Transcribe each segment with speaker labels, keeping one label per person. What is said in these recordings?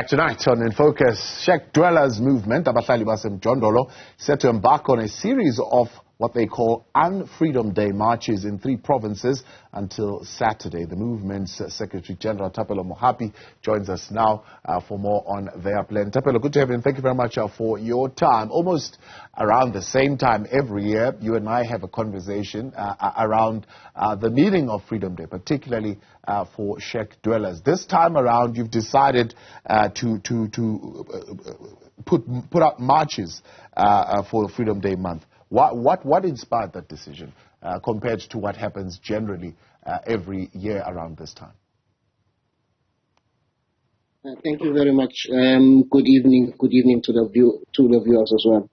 Speaker 1: Back tonight on In Focus, Czech dwellers movement, Abahlali baseMjondolo, set to embark on a series of what they call Unfreedom Day marches in 3 provinces until Saturday. The movement's Secretary General Thapelo Mohapi joins us now for more on their plan. Thapelo, good to have you, and thank you very much for your time. Almost around the same time every year, you and I have a conversation around the meaning of Freedom Day, particularly for Czech dwellers. This time around, you've decided to put up marches for Freedom Day month. What inspired that decision compared to what happens generally every year around this time?
Speaker 2: Thank you very much. Good evening to the viewers as well.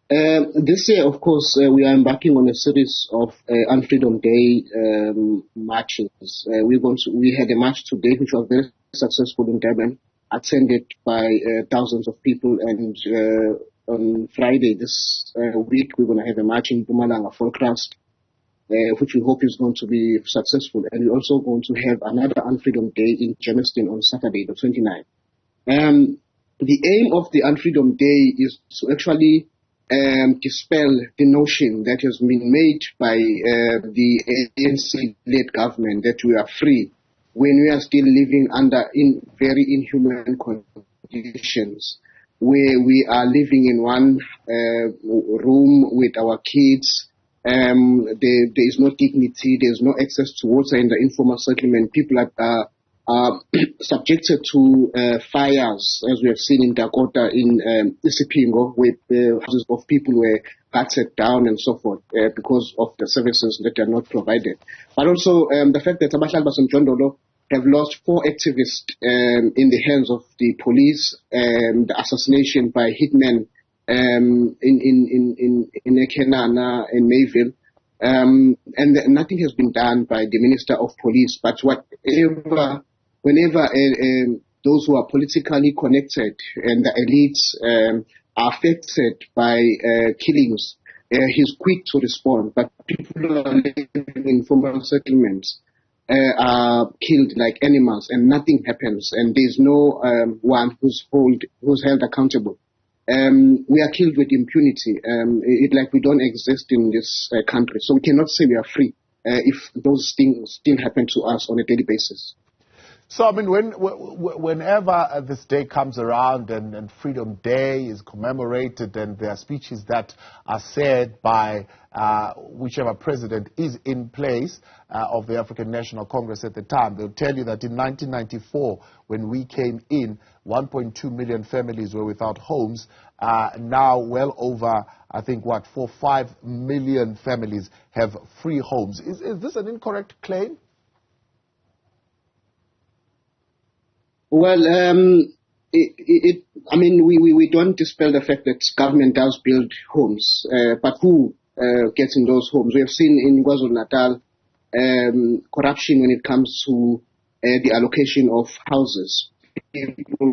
Speaker 2: This year, of course, we are embarking on a series of Unfreedom Day marches. We had a march today, which was very successful in Durban, attended by thousands of people, and on Friday this week, we're going to have a march in Mpumalanga Forecast, which we hope is going to be successful. And we're also going to have another Unfreedom Day in Germiston on Saturday, the 29th. The aim of the Unfreedom Day is to actually dispel the notion that has been made by the ANC-led government that we are free when we are still living in very inhuman conditions, where we are living in one room with our kids. There is no dignity, there is no access to water in the informal settlement. People are subjected to fires, as we have seen in Dakota, in Isipingo, where houses of people were battered down and so forth because of the services that are not provided. But also the fact that Abahlali baseMjondolo have lost 4 activists in the hands of the police, the assassination by hitmen in Ekenana and Mayville, and nothing has been done by the Minister of Police. But whenever those who are politically connected and the elites are affected by killings, he's quick to respond. But people are living in formal settlements are killed like animals, and nothing happens, and there's no one who's held accountable. We are killed with impunity. Like we don't exist in this country, so we cannot say we are free if those things still happen to us on a daily basis.
Speaker 1: So, I mean, whenever this day comes around and Freedom Day is commemorated, and there are speeches that are said by whichever president is in place of the African National Congress at the time, they'll tell you that in 1994, when we came in, 1.2 million families were without homes. Now, well over, I think, 5 million families have free homes. Is this an incorrect claim?
Speaker 2: Well, I mean, we don't dispel the fact that government does build homes, but who gets in those homes? We have seen in KwaZulu-Natal corruption when it comes to the allocation of houses. People,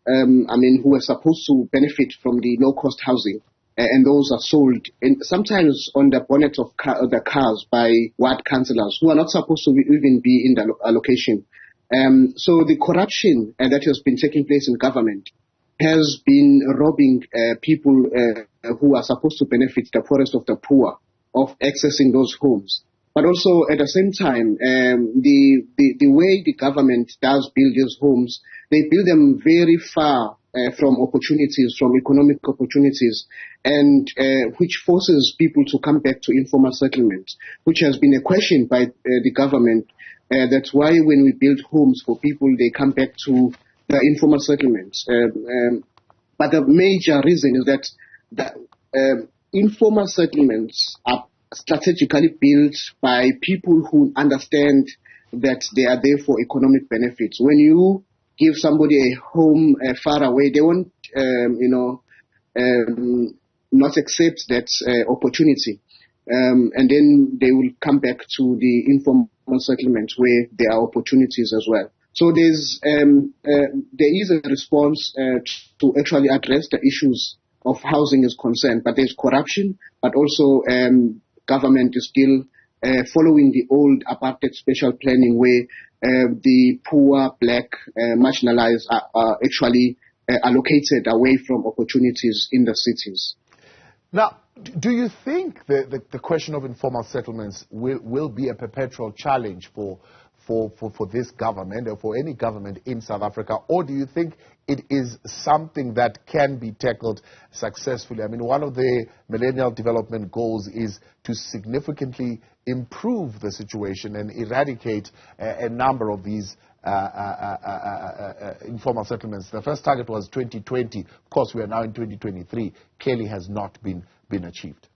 Speaker 2: who are supposed to benefit from the low-cost housing, and those are sold, and sometimes on the bonnet of the cars by ward councillors who are not supposed to even be in the allocation. So the corruption that has been taking place in government has been robbing people who are supposed to benefit, the poorest of the poor, of accessing those homes. But also at the same time, the way the government does build these homes, they build them very far from opportunities, from economic opportunities, and which forces people to come back to informal settlements, which has been a question by the government. That's why when we build homes for people, they come back to the informal settlements. But the major reason is that the informal settlements are strategically built by people who understand that they are there for economic benefits. When you give somebody a home far away, they won't, not accept that opportunity. And then they will come back to the informal settlements where there are opportunities as well. So there is a response to actually address the issues of housing is concerned, but there's corruption, but also government is still following the old apartheid special planning where the poor, black, marginalized are actually allocated away from opportunities in the cities.
Speaker 1: Now, do you think the question of informal settlements will be a perpetual challenge for this government or for any government in South Africa, or do you think it is something that can be tackled successfully? I mean, one of the Millennial Development Goals is to significantly improve the situation and eradicate a number of these informal settlements. The first target was 2020. Of course, we are now in 2023. Clearly has not been achieved.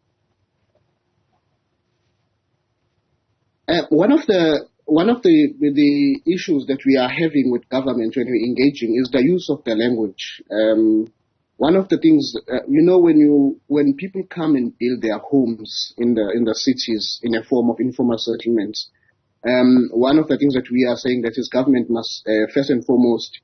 Speaker 2: One of the issues that we are having with government when we're engaging is the use of the language. One of the things, when people come and build their homes in the cities in a form of informal settlements, one of the things that we are saying that is government must first and foremost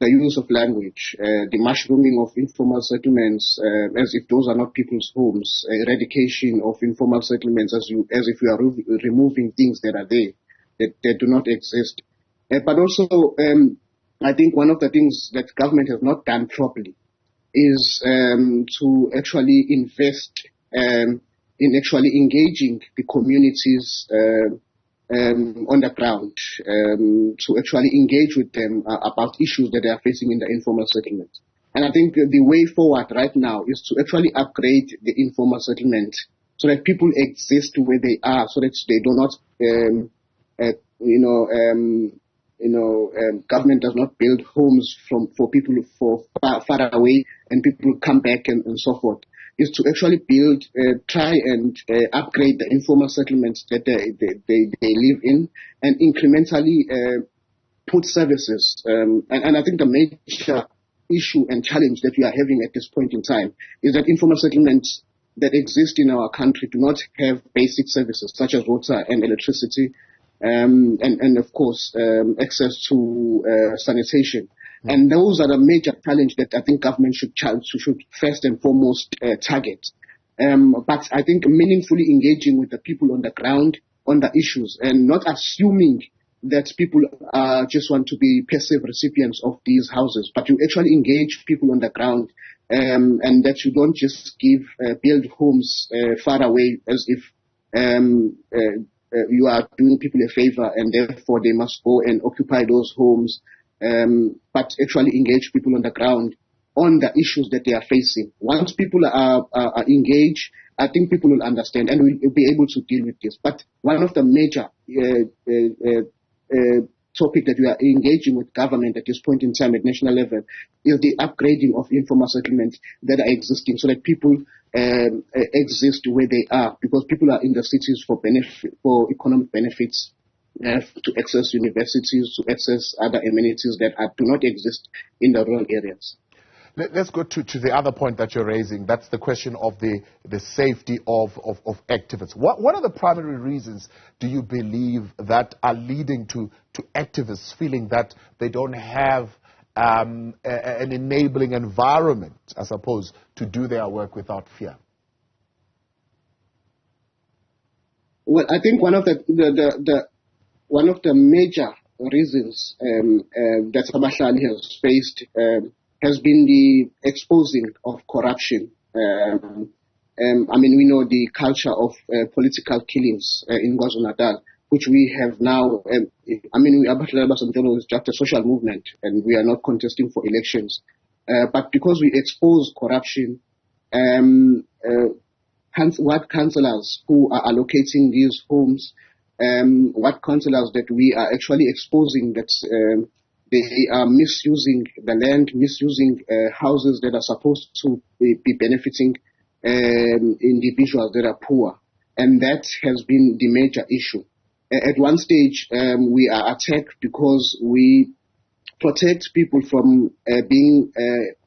Speaker 2: the use of language, the mushrooming of informal settlements as if those are not people's homes, eradication of informal settlements as if we are removing things that are there that do not exist. But also, I think one of the things that government has not done properly is to actually invest in actually engaging the communities on the ground, to actually engage with them about issues that they are facing in the informal settlement. And I think the way forward right now is to actually upgrade the informal settlement so that people exist where they are, so that they do not, government does not build homes for people far away and people come back and so forth. Is to actually build, try and upgrade the informal settlements that they live in, and incrementally put services. And I think the major issue and challenge that we are having at this point in time is that informal settlements that exist in our country do not have basic services such as water and electricity, and of course access to sanitation. And those are the major challenge that I think government should first and foremost target. But I think meaningfully engaging with the people on the ground on the issues and not assuming that people just want to be passive recipients of these houses, but you actually engage people on the ground, and that you don't just build homes far away as if you are doing people a favor and therefore they must go and occupy those homes. But actually engage people on the ground on the issues that they are facing. Once people are engaged, I think people will understand and will be able to deal with this. But one of the major topic that we are engaging with government at this point in time at national level is the upgrading of informal settlements that are existing so that people exist where they are, because people are in the cities for economic benefits. To access universities, to access other amenities that do not exist in the rural areas.
Speaker 1: Let's go to the other point that you're raising. That's the question of the safety of activists. What are the primary reasons do you believe that are leading to activists feeling that they don't have an enabling environment, I suppose, to do their work without fear?
Speaker 2: Well, I think one of the major reasons that Abahlali has faced has been the exposing of corruption. I mean, we know the culture of political killings in KwaZulu-Natal, which we have now. Abahlali baseMjondolo is just a social movement, and we are not contesting for elections. But because we expose corruption, what councillors who are allocating these homes, what councillors that we are actually exposing that they are misusing the land, misusing houses that are supposed to be benefiting individuals that are poor. And that has been the major issue. At one stage, we are attacked because we protect people from being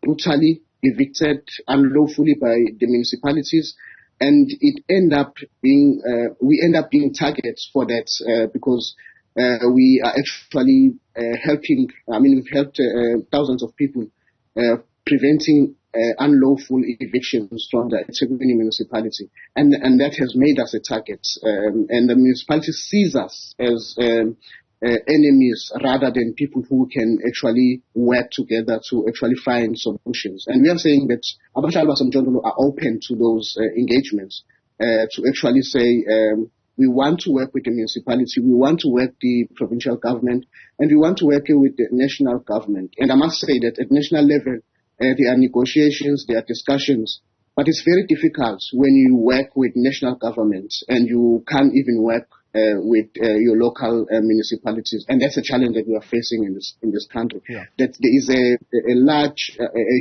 Speaker 2: brutally evicted unlawfully by the municipalities. And we end up being targets for that because we are actually helping. We've helped thousands of people preventing unlawful evictions from the Ethekwini municipality, and that has made us a target. And the municipality sees us as enemies rather than people who can actually work together to actually find solutions. And we are saying that Abahlali baseMjondolo are open to those engagements to actually say we want to work with the municipality, we want to work the provincial government, and we want to work with the national government. And I must say that at national level, there are negotiations, there are discussions, but it's very difficult when you work with national governments and you can't even work with your local municipalities, and that's a challenge that we are facing in this country. Yeah. That there is a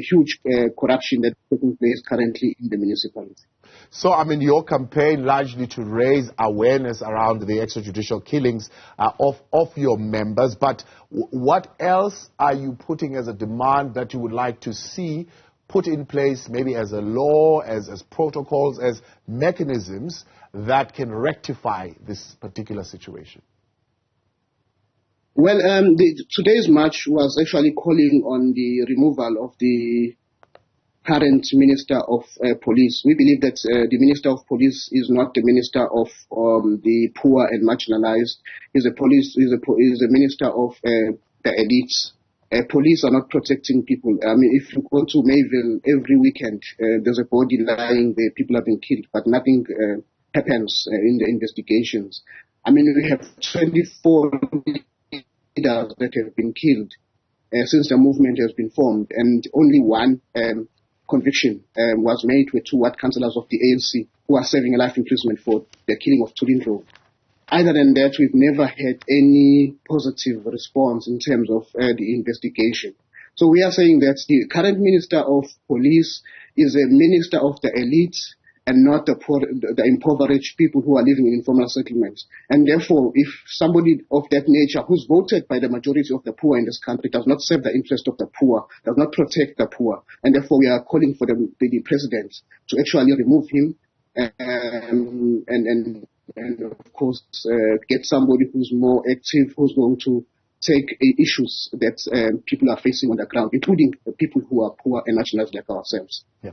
Speaker 2: huge corruption that's taking place currently in the municipality.
Speaker 1: So, I mean, your campaign largely to raise awareness around the extrajudicial killings of your members, but what else are you putting as a demand that you would like to see put in place, maybe as a law, as protocols, as mechanisms that can rectify this particular situation?
Speaker 2: Well, today's march was actually calling on the removal of the current Minister of Police. We believe that the Minister of Police is not the Minister of the poor and marginalized. He's a Minister of the elites. Police are not protecting people. I mean, if you go to Mayville every weekend, there's a body lying there, people have been killed, but nothing happens in the investigations. I mean, we have 24 leaders that have been killed since the movement has been formed, and only one conviction was made with 2 ward councillors of the ANC who are serving a life imprisonment for the killing of Tulindro. Other than that, we've never had any positive response in terms of the investigation. So we are saying that the current Minister of Police is a minister of the elite and not the poor, the impoverished people who are living in informal settlements. And therefore, if somebody of that nature who's voted by the majority of the poor in this country does not serve the interest of the poor, does not protect the poor, and therefore we are calling for the president to actually remove him and of course get somebody who's more active, who's going to take issues that people are facing on the ground, including people who are poor and marginalized like ourselves.
Speaker 1: Yeah.